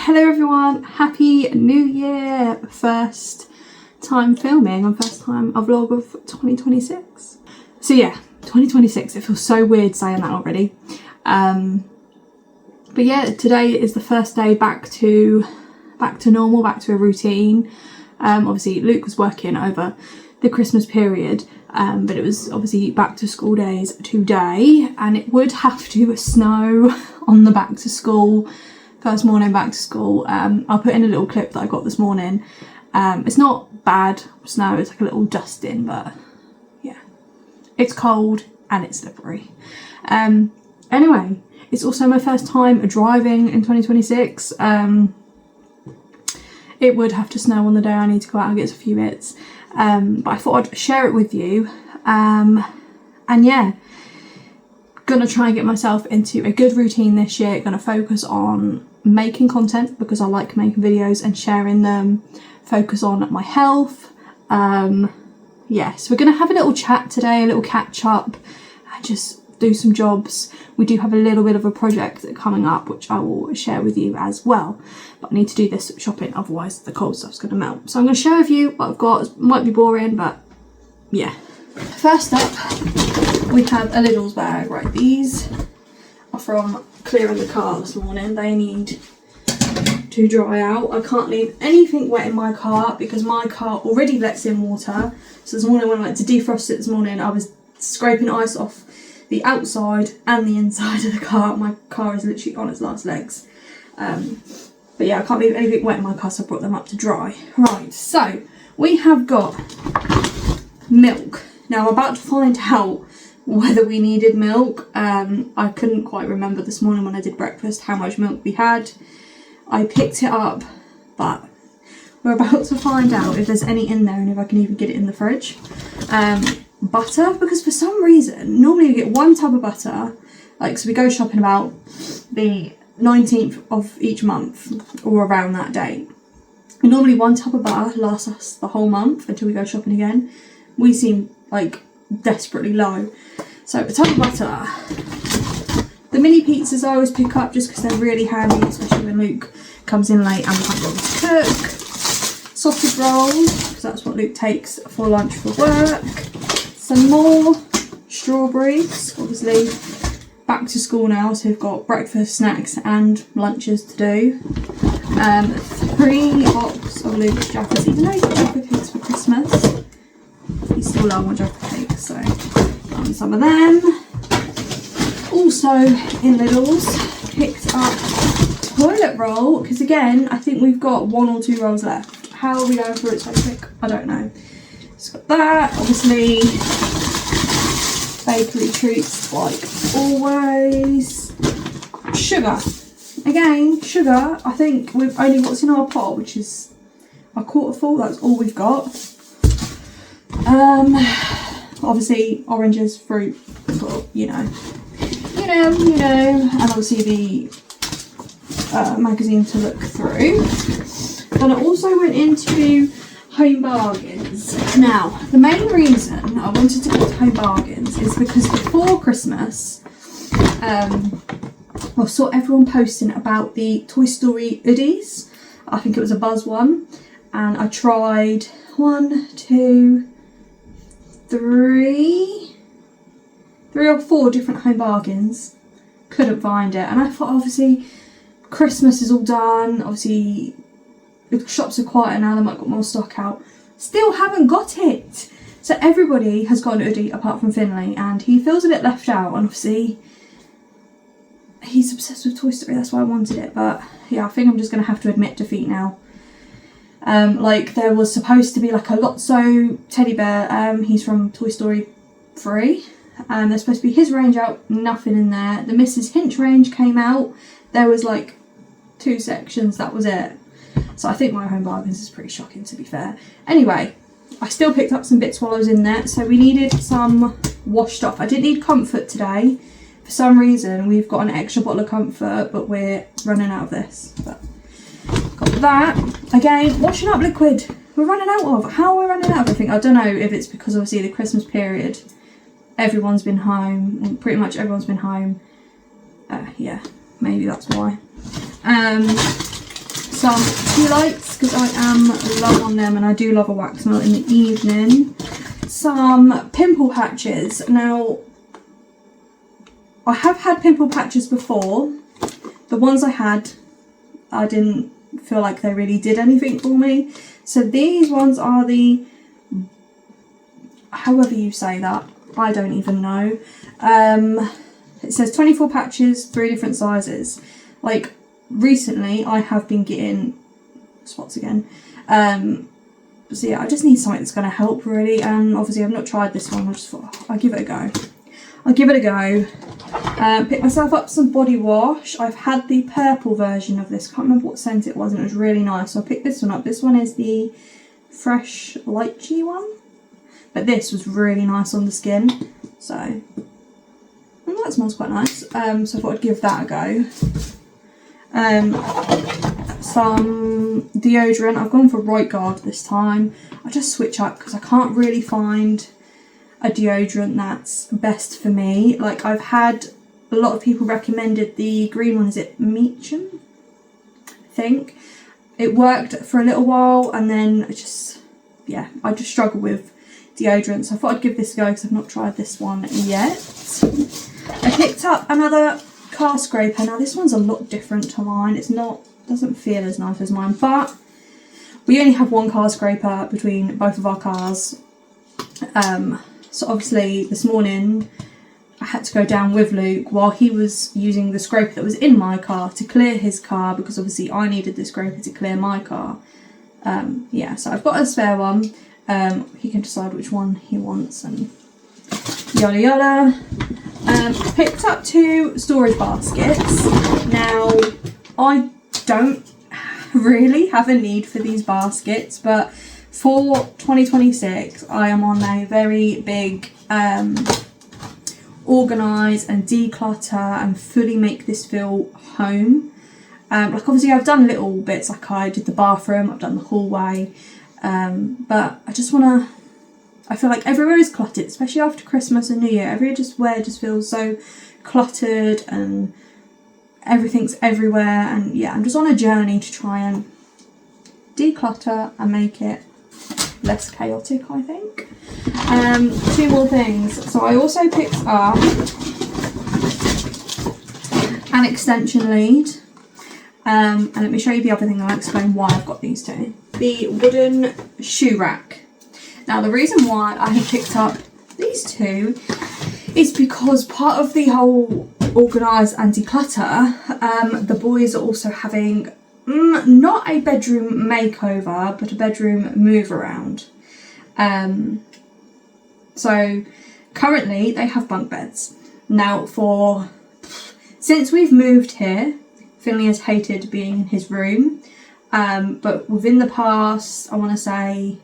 Hello everyone, happy new year. First time filming and first time a vlog of 2026. So yeah, 2026, it feels so weird saying that already. But yeah, today is the first day back to normal, back to a routine. Obviously Luke was working over the Christmas period, but it was obviously back to school days today, and it would have to snow on the back to school, first morning back to school. I'll put in a little clip that I got this morning. It's not bad snow, it's like a little dusting, but yeah, it's cold and it's slippery. Anyway, it's also my first time driving in 2026. It would have to snow on the day I need to go out and get a few bits, but I thought I'd share it with you. And yeah, gonna try and get myself into a good routine this year. Gonna focus on making content because I like making videos and sharing them. Focus on my health. Yes, we're gonna have a little chat today, a little catch up, and just do some jobs. We do have a little bit of a project coming up which I will share with you as well, but I need to do this shopping, otherwise the cold stuff's going to melt. So I'm going to share with you what I've got. It might be boring, but yeah. First up, we have a Lidl's bag. Right, these are from clearing the car this morning. They need to dry out. I can't leave anything wet in my car because my car already lets in water. So this morning when I went to defrost it this morning, I was scraping ice off the outside and the inside of the car. My car is literally on its last legs. But yeah, I can't leave anything wet in my car, so I brought them up to dry. Right, so we have got milk. Now I'm about to find out whether we needed milk. I couldn't quite remember this morning when I did breakfast how much milk we had. I picked it up, but we're about to find out if there's any in there and if I can even get it in the fridge. Butter, because for some reason normally we get one tub of butter, like, so we go shopping about the 19th of each month or around that date, and normally one tub of butter lasts us the whole month until we go shopping again. We seem like desperately low, so a tub of butter. The mini pizzas I always pick up just because they're really handy, especially when Luke comes in late and we can't bother to cook. Sausage rolls, because that's what Luke takes for lunch for work. Some more strawberries, obviously back to school now, so we've got breakfast, snacks and lunches to do. 3 boxes of Luke's Jaffa, even though he's got Jaffa cakes for Christmas, he still loves my Jaffa cakes, so some of them. Also in Lidl's, picked up toilet roll, because again, I think we've got 1 or 2 rolls left. How are we going through it so quick? I don't know. It's got that, obviously bakery treats like always. Sugar, again, sugar. I think we've only what's in our pot, which is a quarter full. That's all we've got. Obviously oranges, fruit, you know, and obviously the magazine to look through. And I also went into Home Bargains. Now, the main reason I wanted to go to Home Bargains is because before Christmas, I saw everyone posting about the Toy Story hoodies. I think it was a Buzz one, and I tried 1, 2, 3 or 4 different Home Bargains. Couldn't find it, and I thought obviously Christmas is all done. Obviously the shops are quieter now, they might got more stock out. Still haven't got it. So everybody has got an hoodie apart from Finley, and he feels a bit left out, and obviously he's obsessed with Toy Story, that's why I wanted it. But yeah, I think I'm just going to have to admit defeat now. Like, there was supposed to be like a Lotso teddy bear, he's from Toy Story 3. There's supposed to be his range out, nothing in there. The Mrs. Hinch range came out, there was like 2 sections, that was it. So I think my Home Bargains is pretty shocking, to be fair. Anyway, I still picked up some bits while I was in there. So we needed some washed off. I didn't need Comfort today. For some reason, we've got an extra bottle of Comfort, but we're running out of this. But got that. Again, washing up liquid. We're running out of. How are we running out of everything? I don't know if it's because obviously the Christmas period, everyone's been home. Pretty much everyone's been home. Yeah, maybe that's why. some tea lights because I am low on them and I do love a wax melt in the evening. Some pimple patches. Now, I have had pimple patches before. The ones I had, I didn't feel like they really did anything for me. So these ones are the, however you say that, I don't even know. It says 24 patches, 3 different sizes. Like, recently I have been getting spots again. So yeah, I just need something that's going to help really, and obviously I've not tried this one. I just thought I'll give it a go. Pick myself up some body wash. I've had the purple version of this, can't remember what scent it was, and it was really nice, so I picked this one up. This one is the fresh lychee one, but this was really nice on the skin, so, and that smells quite nice. So I thought I'd give that a go. Some deodorant. I've gone for Right Guard this time. I just switch up because I can't really find a deodorant that's best for me. Like, I've had a lot of people recommended the green one. Is it Meacham? I think it worked for a little while, and then I just struggle with deodorant, so I thought I'd give this a go because I've not tried this one yet. I picked up another car scraper. Now this one's a lot different to mine. Doesn't feel as nice as mine, but we only have one car scraper between both of our cars. So obviously this morning I had to go down with Luke while he was using the scraper that was in my car to clear his car, because obviously I needed the scraper to clear my car. So I've got a spare one. He can decide which one he wants and yada yada. Picked up 2 storage baskets. Now, I don't really have a need for these baskets, but for 2026 I am on a very big organise and declutter and fully make this feel home. Like, obviously I've done little bits, like I did the bathroom, I've done the hallway, but I feel like everywhere is cluttered, especially after Christmas and New Year. Everywhere just feels so cluttered and everything's everywhere, and yeah, I'm just on a journey to try and declutter and make it less chaotic, I think. 2 more things. So I also picked up an extension lead, and let me show you the other thing, and I'll explain why I've got these 2. The wooden shoe rack. Now, the reason why I have picked up these 2 is because part of the whole organise and declutter, the boys are also having not a bedroom makeover, but a bedroom move around. So currently they have bunk beds. Now, since we've moved here, Finley has hated being in his room, but within the past, I want to say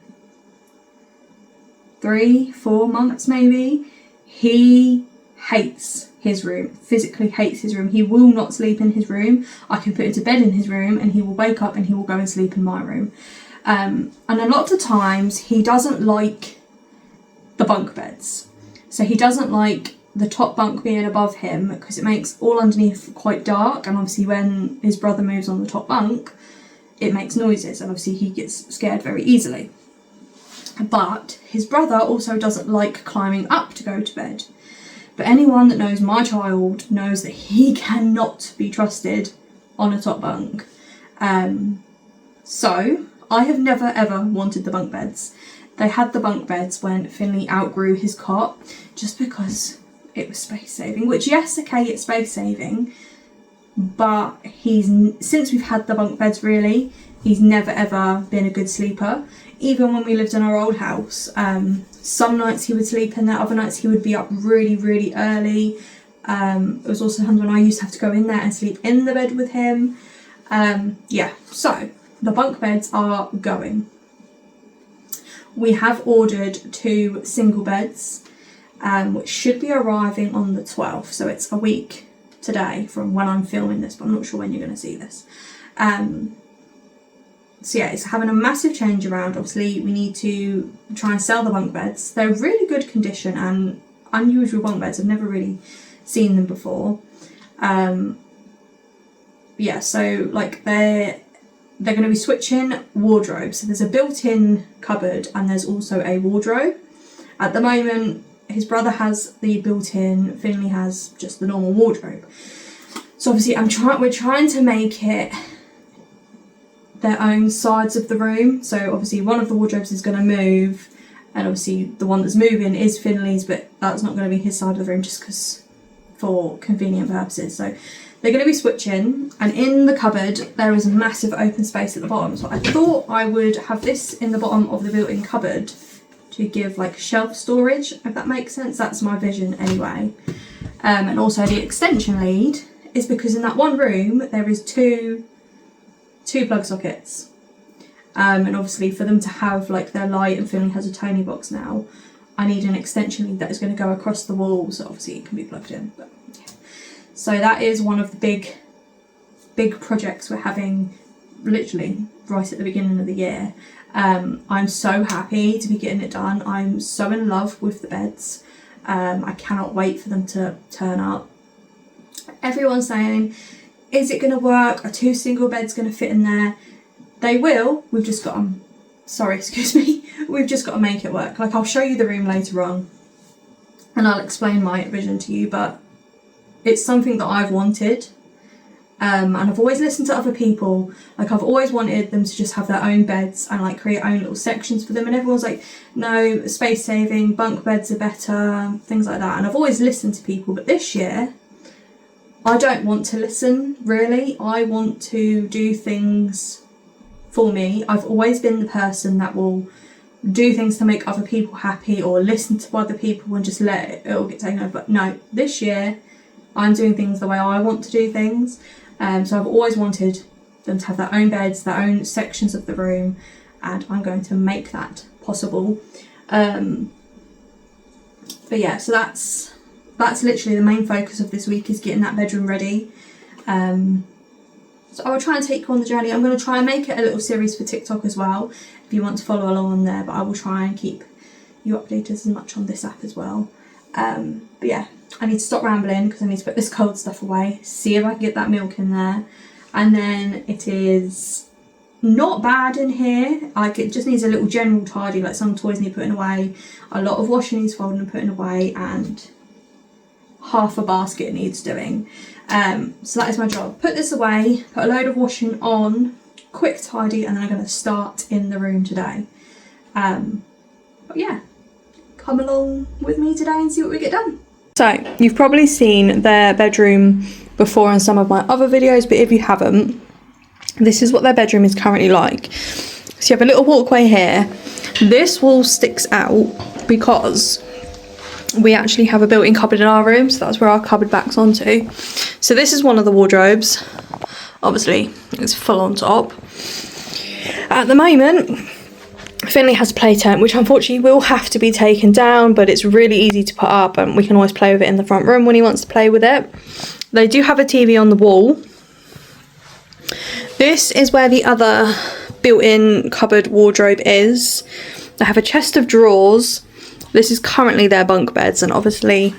3-4 months maybe, he hates his room, physically hates his room. He will not sleep in his room. I can put him to bed in his room and he will wake up and he will go and sleep in my room. And a lot of times he doesn't like the bunk beds. So he doesn't like the top bunk being above him because it makes all underneath quite dark, and obviously when his brother moves on the top bunk it makes noises, and obviously he gets scared very easily. But his brother also doesn't like climbing up to go to bed. But anyone that knows my child knows that he cannot be trusted on a top bunk. So I have never ever wanted the bunk beds. They had the bunk beds when Finley outgrew his cot, just because it was space saving, which, yes, okay, it's space saving, but since we've had the bunk beds, really, he's never ever been a good sleeper. Even when we lived in our old house, some nights he would sleep in there, other nights he would be up really, really early. It was also times when I used to have to go in there and sleep in the bed with him. So the bunk beds are going. We have ordered 2 single beds, which should be arriving on the 12th, so it's a week today from when I'm filming this, but I'm not sure when you're going to see this. So yeah, it's having a massive change around. Obviously, we need to try and sell the bunk beds. They're really good condition and unusual bunk beds. I've never really seen them before. So like they're going to be switching wardrobes. So there's a built-in cupboard and there's also a wardrobe. At the moment, his brother has the built-in, Finley has just the normal wardrobe. So obviously we're trying to make it their own sides of the room. So obviously one of the wardrobes is going to move, and obviously the one that's moving is Finley's, but that's not going to be his side of the room just because for convenient purposes. So they're going to be switching, and in the cupboard there is a massive open space at the bottom. So I thought I would have this in the bottom of the built-in cupboard to give like shelf storage, if that makes sense. That's my vision anyway. And also the extension lead is because in that one room there is two plug sockets. And obviously for them to have like their light, and Finley has a Tony box now, I need an extension lead that is going to go across the wall, so obviously it can be plugged in. But yeah. So that is one of the big projects we're having literally right at the beginning of the year. I'm so happy to be getting it done. I'm so in love with the beds. I cannot wait for them to turn up. Everyone's saying, is it going to work? Are 2 single beds going to fit in there? They will. We've just got to, we've just got to make it work. Like, I'll show you the room later on and I'll explain my vision to you, but it's something that I've wanted. And I've always listened to other people. Like, I've always wanted them to just have their own beds and like create own little sections for them, and everyone's like, no, space saving, bunk beds are better, things like that. And I've always listened to people, but this year I don't want to listen, really. I want to do things for me. I've always been the person that will do things to make other people happy or listen to other people and just let it all get taken over. But no, this year I'm doing things the way I want to do things. So I've always wanted them to have their own beds, their own sections of the room, and I'm going to make that possible. But yeah, so that's literally the main focus of this week, is getting that bedroom ready. So I will try and take you on the journey. I'm going to try and make it a little series for TikTok as well, if you want to follow along on there, but I will try and keep you updated as much on this app as well. But yeah, I need to stop rambling because I need to put this cold stuff away, see if I can get that milk in there. And then it is not bad in here. Like, it just needs a little general tidy, like some toys need putting away, a lot of washing needs folding and putting away, and half a basket needs doing. So that is my job. Put this away, put a load of washing on, quick tidy, and then I'm going to start in the room today. But yeah, come along with me today and see what we get done. So you've probably seen their bedroom before in some of my other videos, but if you haven't, this is what their bedroom is currently like. So you have a little walkway here. This wall sticks out because we actually have a built-in cupboard in our room, so that's where our cupboard backs onto. So this is one of the wardrobes. Obviously, it's full on top. At the moment, Finley has a play tent, which unfortunately will have to be taken down, but it's really easy to put up, and we can always play with it in the front room when he wants to play with it. They do have a TV on the wall. This is where the other built-in cupboard wardrobe is. They have a chest of drawers. This is currently their bunk beds, and obviously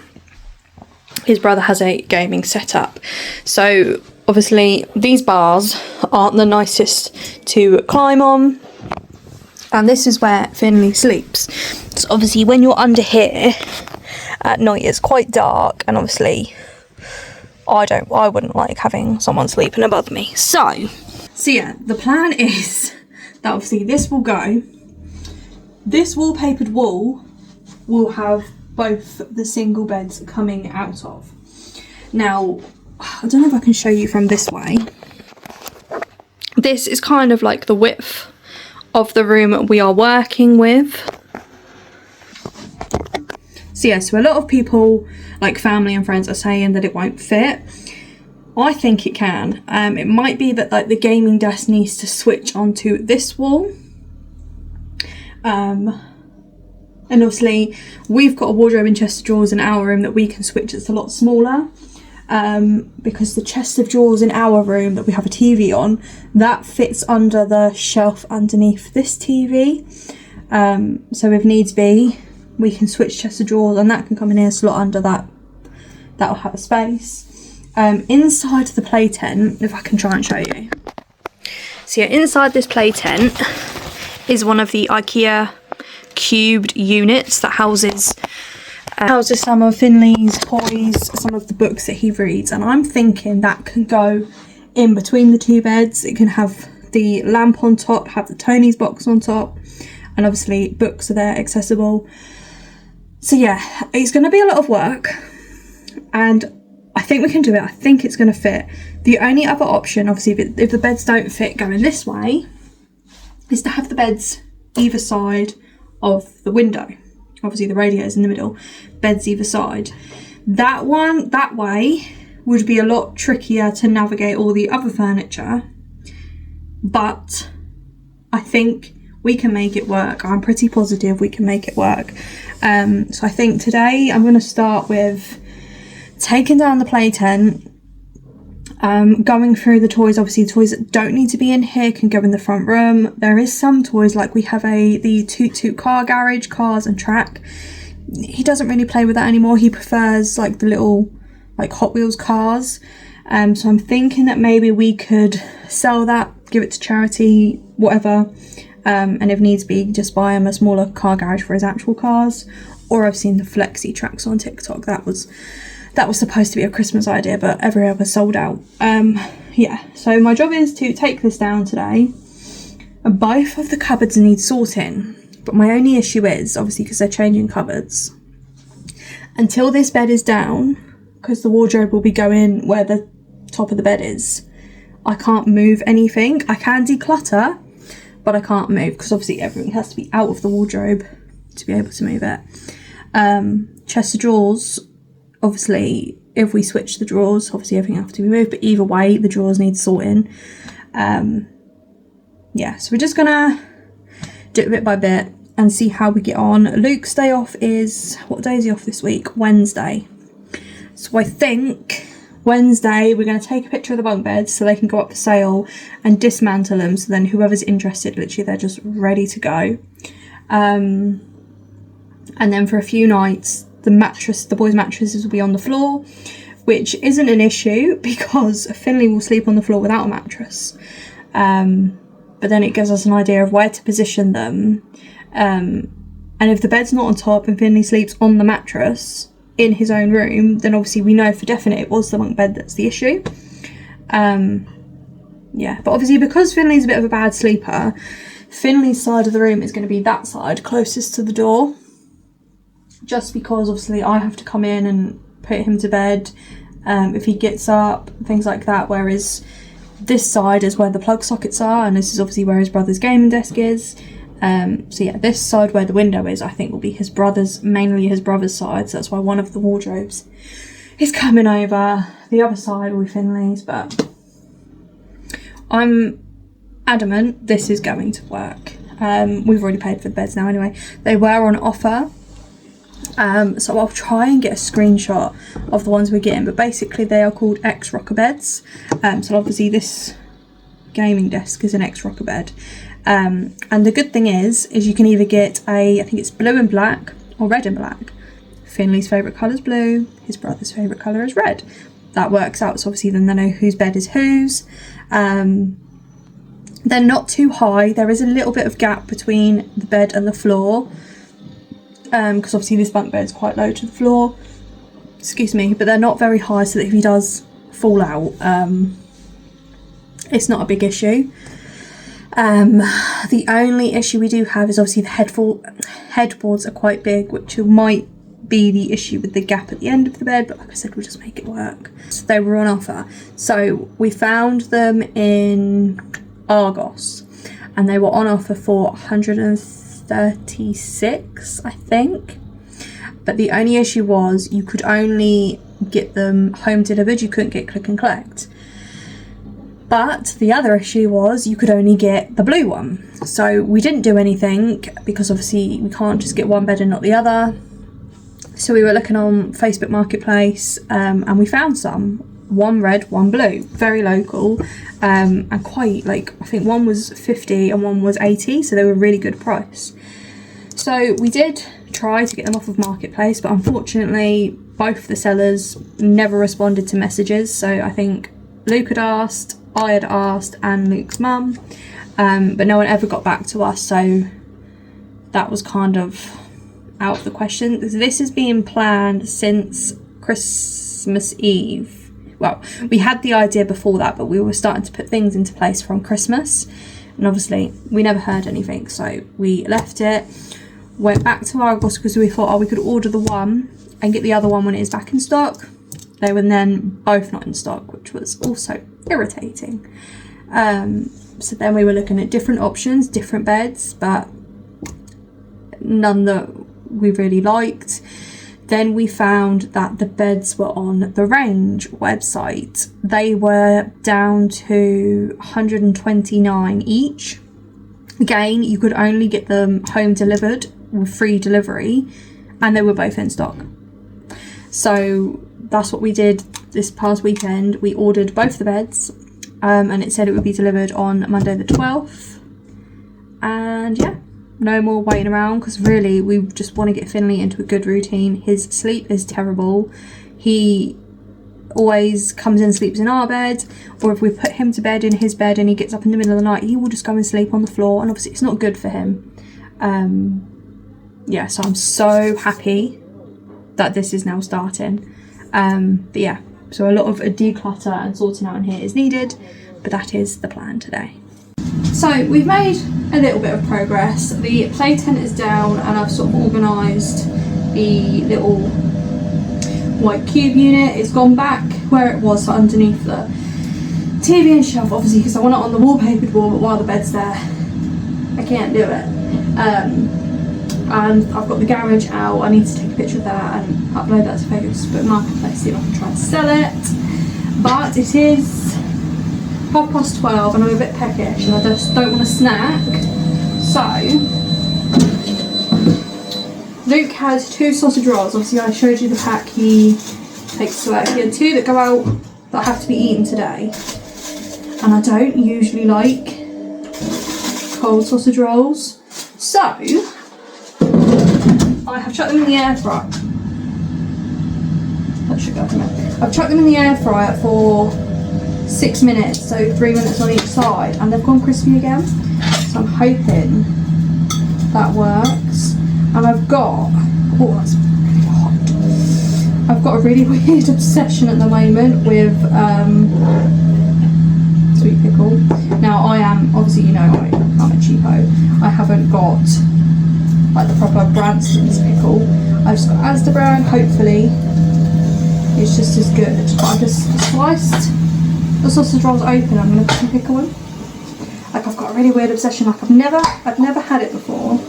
his brother has a gaming setup. So obviously these bars aren't the nicest to climb on, and this is where Finley sleeps. So obviously when you're under here at night, it's quite dark, and obviously I wouldn't like having someone sleeping above me. So yeah, the plan is that obviously this will go. This wallpapered wall will have both the single beds coming out of. Now, I don't know if I can show you from this way. This is kind of like the width of the room we are working with. So yeah, so a lot of people, like family and friends, are saying that it won't fit. I think it can. It might be that like the gaming desk needs to switch onto this wall. And obviously we've got a wardrobe and chest of drawers in our room that we can switch. It's a lot smaller, because the chest of drawers in our room that we have a TV on, that fits under the shelf underneath this TV. So if needs be, we can switch chest of drawers, and that can come in here, slot under that. That'll have a space. Inside the play tent, if I can try and show you. So yeah, inside this play tent is one of the IKEA cubed units that houses some of Finley's toys, some of the books that he reads, and I'm thinking that can go in between the two beds. It can have the lamp on top, have the Tony's box on top, and obviously books are there accessible. So yeah, it's going to be a lot of work, and I think we can do it. I think it's going to fit. The only other option, obviously, if the beds don't fit going this way, is to have the beds either side of the window. Obviously the radio is in the middle, beds either side. That way would be a lot trickier to navigate all the other furniture, but I think we can make it work. I'm pretty positive we can make it work. So I think today I'm going to start with taking down the play tent, going through the toys. Obviously the toys that don't need to be in here can go in the front room. There is some toys, like we have the Toot Toot car garage, cars and track. He doesn't really play with that anymore. He prefers like the little like Hot Wheels cars. So I'm thinking that maybe we could sell that, give it to charity, whatever. And if needs be, just buy him a smaller car garage for his actual cars. Or I've seen the Flexi tracks on TikTok. That was supposed to be a Christmas idea, but everywhere was sold out. Yeah, so my job is to take this down today. Both of the cupboards need sorting, but my only issue is, obviously, because they're changing cupboards, until this bed is down, because the wardrobe will be going where the top of the bed is, I can't move anything. I can declutter, but I can't move, because obviously everything has to be out of the wardrobe to be able to move it. Chest of drawers, obviously, if we switch the drawers, obviously everything has to be moved, but either way, the drawers need sorting. Yeah, so we're just gonna do it bit by bit and see how we get on. Luke's day off is, what day is he off this week? Wednesday. So I think Wednesday we're going to take a picture of the bunk beds so they can go up for sale and dismantle them, so then whoever's interested, literally they're just ready to go. And then for a few nights, the boys' mattresses will be on the floor, which isn't an issue because Finley will sleep on the floor without a mattress. But then it gives us an idea of where to position them. And if the bed's not on top and Finley sleeps on the mattress in his own room, then obviously we know for definite it was the bunk bed that's the issue. Yeah, but obviously because Finley's a bit of a bad sleeper, Finley's side of the room is going to be that side closest to the door, just because obviously I have to come in and put him to bed if he gets up, things like that, whereas this side is where the plug sockets are, and this is obviously where his brother's gaming desk is. So yeah, this side where the window is, I think will be his brother's, mainly his brother's side, so that's why one of the wardrobes is coming over. The other side will be Finley's, but I'm adamant this is going to work. We've already paid for the beds now anyway. They were on offer, so I'll try and get a screenshot of the ones we're getting, but basically they are called X-Rocker beds. So obviously this gaming desk is an X-Rocker bed. And the good thing is you can either get I think it's blue and black or red and black. Finley's favourite colour is blue, his brother's favourite colour is red. That works out, so obviously then they know whose bed is whose. They're not too high, there is a little bit of gap between the bed and the floor, because obviously this bunk bed is quite low to the floor, excuse me, but they're not very high, so that if he does fall out, it's not a big issue. The only issue we do have is obviously the headboards are quite big, which might be the issue with the gap at the end of the bed, but like I said, we'll just make it work. So they were on offer, so we found them in Argos and they were on offer for 136, I think, but the only issue was you could only get them home delivered, you couldn't get click and collect. But the other issue was you could only get the blue one. So we didn't do anything because obviously we can't just get one bed and not the other. So we were looking on Facebook Marketplace, and we found some. One red, one blue. Very local, and quite, like, I think one was 50 and one was 80, so they were a really good price. So we did try to get them off of Marketplace, but unfortunately both the sellers never responded to messages. So I think Luke had asked, I had asked and Luke's mum, but no one ever got back to us, so that was kind of out of the question. This has been planned since Christmas Eve. Well, we had the idea before that, but we were starting to put things into place from Christmas, and obviously we never heard anything, so we left it, went back to Argos because we thought, oh, we could order the one and get the other one when it is back in stock. They were then both not in stock, which was also irritating. So then we were looking at different options, different beds, but none that we really liked. Then we found that the beds were on the Range website. They were down to 129 each. Again, you could only get them home delivered with free delivery, and they were both in stock. So that's what we did this past weekend. We ordered both the beds, and it said it would be delivered on Monday the 12th. And yeah, no more waiting around, because really we just want to get Finley into a good routine. His sleep is terrible. He always comes in and sleeps in our bed, or if we put him to bed in his bed and he gets up in the middle of the night, he will just go and sleep on the floor, and obviously it's not good for him. Yeah, so I'm so happy that this is now starting. But yeah, so a lot of a declutter and sorting out in here is needed, but that is the plan today. So we've made a little bit of progress. The play tent is down, and I've sort of organised the little white cube unit. It's gone back where it was, so underneath the TV and shelf, obviously, because I want it on the wallpapered wall, but while the bed's there I can't do it. And I've got the garage out. I need to take a picture of that and upload that to Facebook Marketplace, see if I can try and sell it. But it is 12:30 and I'm a bit peckish and I just don't want a snack. So Luke has 2 sausage rolls. Obviously I showed you the pack he takes to work. He had 2 that go out that have to be eaten today. And I don't usually like cold sausage rolls. So I have chucked them in the air fryer. That should go from there. I've chucked them in the air fryer for 6 minutes, so 3 minutes on each side, and they've gone crispy again. So I'm hoping that works. And I've got, oh, that's really hot. I've got a really weird obsession at the moment with sweet pickle. Now I am, obviously, you know, I'm a cheapo. I haven't got like the proper Branston's pickle. I've just got Asda brand. Hopefully it's just as good. But I just sliced the sausage rolls open. I'm going to put some pickle in. Like, I've got a really weird obsession. Like, I've never had it before,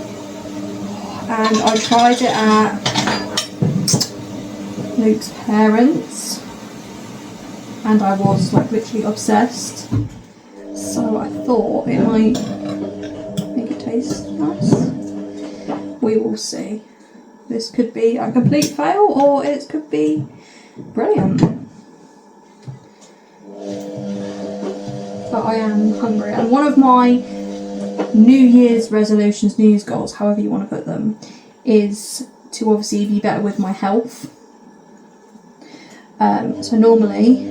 and I tried it at Luke's parents and I was like literally obsessed. So I thought it might make it taste nice. We will see. This could be a complete fail, or it could be brilliant. But I am hungry, and one of my New Year's resolutions, New Year's goals, however you want to put them, is to obviously be better with my health. So normally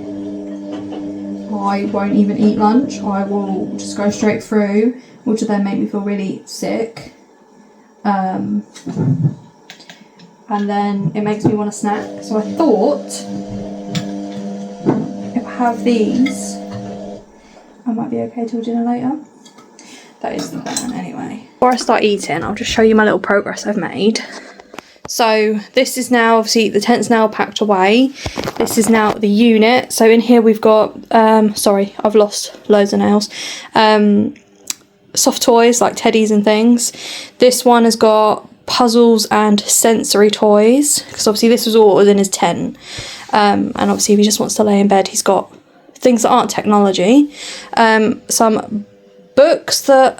I won't even eat lunch. I will just go straight through, which will then make me feel really sick. And then it makes me want a snack. So I thought if I have these, I might be okay till dinner later. That is the plan anyway. Before I start eating, I'll just show you my little progress I've made. So this is now, obviously the tent's now packed away. This is now the unit. So in here we've got, sorry, I've lost loads of nails. Soft toys like teddies and things. This one has got puzzles and sensory toys, because obviously this was all in his tent. And obviously if he just wants to lay in bed, he's got things that aren't technology. Some books that,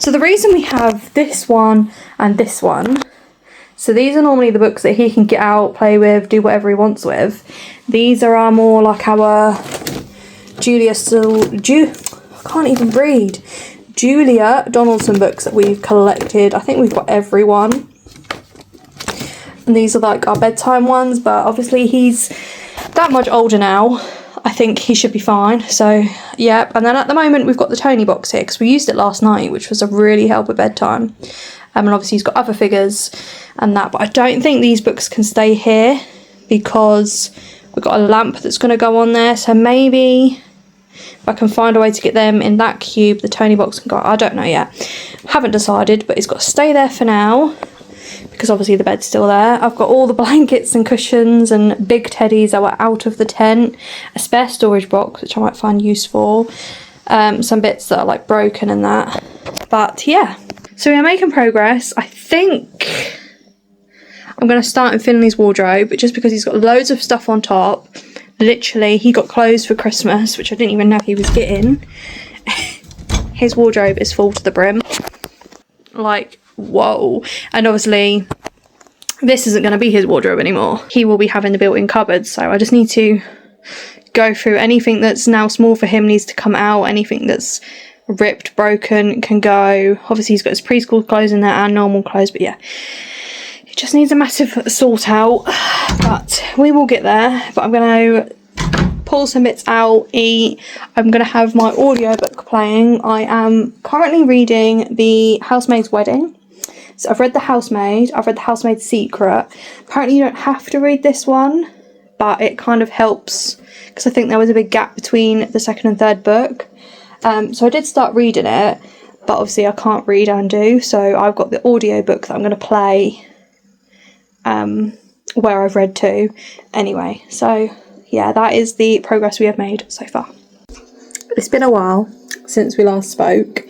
so the reason we have this one and this one, so these are normally the books that he can get out, play with, do whatever he wants with. These are our more like our Julia Donaldson books that we've collected. I think we've got every one. And these are like our bedtime ones, but obviously he's that much older now. I think he should be fine. So yeah, and then at the moment we've got the Tony box here because we used it last night, which was a really help at bedtime. And obviously he's got other figures and that, but I don't think these books can stay here because we've got a lamp that's going to go on there. So maybe if I can find a way to get them in that cube, the Tony box can go. I don't know yet. Haven't decided, but it's got to stay there for now because obviously the bed's still there. I've got all the blankets and cushions and big teddies that were out of the tent, a spare storage box which I might find useful, some bits that are like broken and that. But yeah, so we're making progress. I think I'm going to start in Finley's wardrobe, just because he's got loads of stuff on top. Literally, he got clothes for Christmas, which I didn't even know he was getting. His wardrobe is full to the brim. Like, whoa. And obviously, this isn't going to be his wardrobe anymore. He will be having the built-in cupboards, so I just need to go through anything that's now small for him needs to come out. Anything that's ripped, broken, can go. Obviously, he's got his preschool clothes in there and normal clothes, but yeah. It just needs a massive sort out, but we will get there. But I'm going to pull some bits out, eat. I'm going to have my audiobook playing. I am currently reading The Housemaid's Wedding. So I've read The Housemaid, I've read The Housemaid's Secret. Apparently you don't have to read this one, but it kind of helps because I think there was a big gap between the second and third book. So I did start reading it, but obviously I can't read and do, so I've got the audiobook that I'm going to play where I've read to anyway. So yeah, that is the progress we have made so far. It's been a while since we last spoke.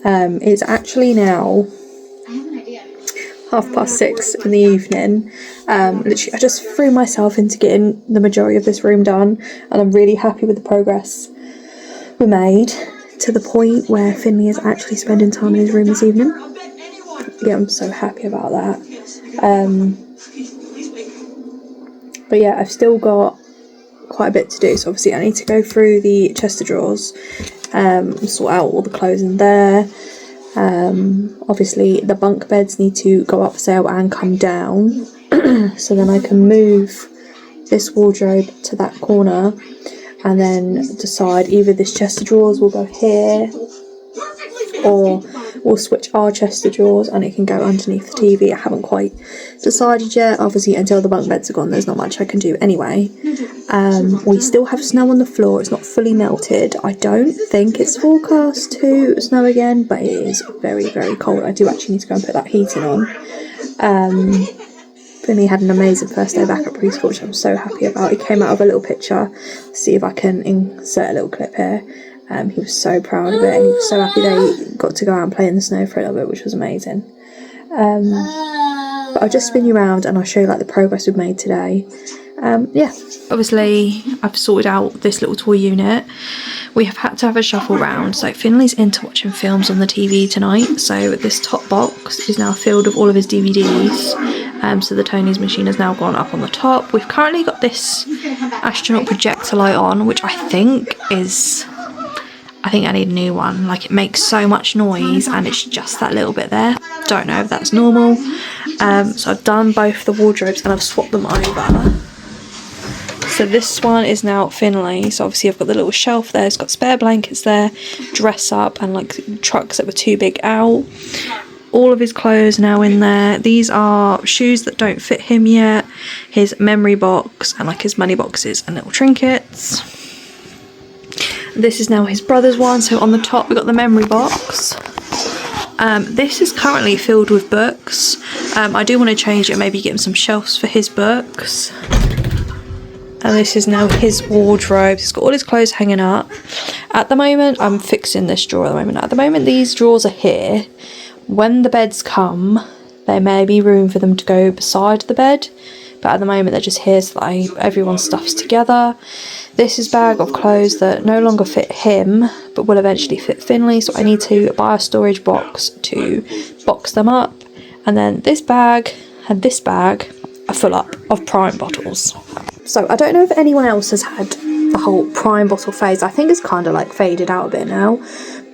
It's actually now 6:30 in the evening. Literally I just threw myself into getting the majority of this room done, and I'm really happy with the progress we made, to the point where Finley is actually spending time in his room this evening. Yeah, I'm so happy about that. But yeah, I've still got quite a bit to do, so obviously I need to go through the chest of drawers, sort out all the clothes in there. Obviously the bunk beds need to go up for sale and come down so then I can move this wardrobe to that corner and then decide either this chest of drawers will go here or we'll switch our chest of drawers and it can go underneath the TV. I haven't quite decided yet. Obviously until the bunk beds are gone there's not much I can do anyway. We still have snow on the floor. It's not fully melted. I don't think it's forecast to snow again, but it is very, very cold. I do actually need to go and put that heating on. Finley had an amazing first day back at preschool, which I'm so happy about. He came out of a little picture. Let's see if I can insert a little clip here. He was so proud of it, and he was so happy that he got to go out and play in the snow for a little bit, which was amazing. But I'll just spin you around and I'll show you like the progress we've made today. Yeah, obviously I've sorted out this little toy unit. We have had to have a shuffle round, so Finley's into watching films on the TV tonight, so this top box is now filled with all of his DVDs. So the Tony's machine has now gone up on the top. We've currently got this astronaut projector light on, which I think I need a new one. Like, it makes so much noise and it's just that little bit there. Don't know if that's normal. So I've done both the wardrobes and I've swapped them over. So this one is now Finley. So obviously I've got the little shelf there. It's got spare blankets there, dress up, and like trucks that were too big out. All of his clothes now in there. These are shoes that don't fit him yet. His memory box and like his money boxes and little trinkets. This is now his brother's one. So on the top we've got the memory box. This is currently filled with books. I do want to change it, maybe get him some shelves for his books. And this is now his wardrobe. He's got all his clothes hanging up. At the moment, I'm fixing this drawer at the moment. At the moment, these drawers are here. When the beds come, there may be room for them to go beside the bed. But at the moment, they're just here so that everyone's stuff's together. This is a bag of clothes that no longer fit him, but will eventually fit Finley. So I need to buy a storage box to box them up. And then this bag and this bag are full up of Prime bottles. So I don't know if anyone else has had the whole Prime bottle phase. I think it's kind of like faded out a bit now,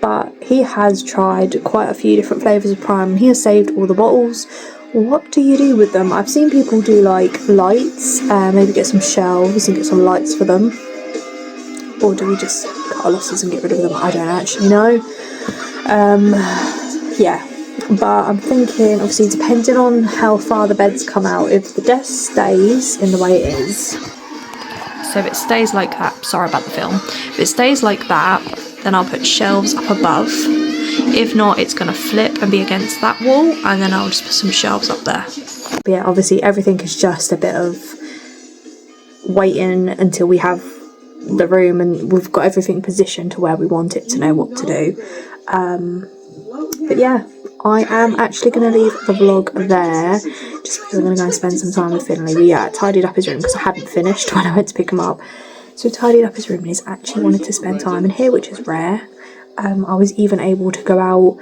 but he has tried quite a few different flavours of Prime and he has saved all the bottles. What do you do with them? I've seen people do like lights, maybe get some shelves and get some lights for them. or do we just cut our losses and get rid of them? I don't actually know. Yeah, but I'm thinking, obviously depending on how far the beds come out, if the desk stays in the way it is, so if it stays like that, sorry about the film, if it stays like that, then I'll put shelves up above. If not, it's going to flip and be against that wall, and then I'll just put some shelves up there. But yeah, obviously everything is just a bit of waiting until we have the room and we've got everything positioned to where we want it to know what to do. But yeah, I am actually going to leave the vlog there, just because I'm going to go and spend some time with Finley. We tidied up his room because I hadn't finished when I went to pick him up. So tidied up his room, and he's actually wanted to spend time in here, which is rare. I was even able to go out,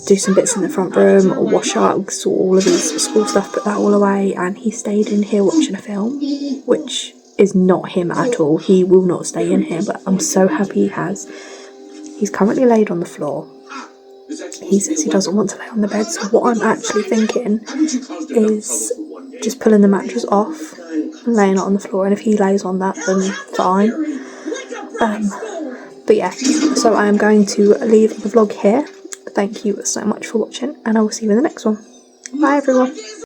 do some bits in the front room, or wash up, sort all of his school stuff, put that all away, and he stayed in here watching a film, which is not him at all. He will not stay in here, but I'm so happy he has. He's currently laid on the floor. He says he doesn't want to lay on the bed, so what I'm actually thinking is just pulling the mattress off and laying it on the floor, and if he lays on that, then fine. But yeah, so I am going to leave the vlog here. Thank you so much for watching, and I will see you in the next one. Bye everyone.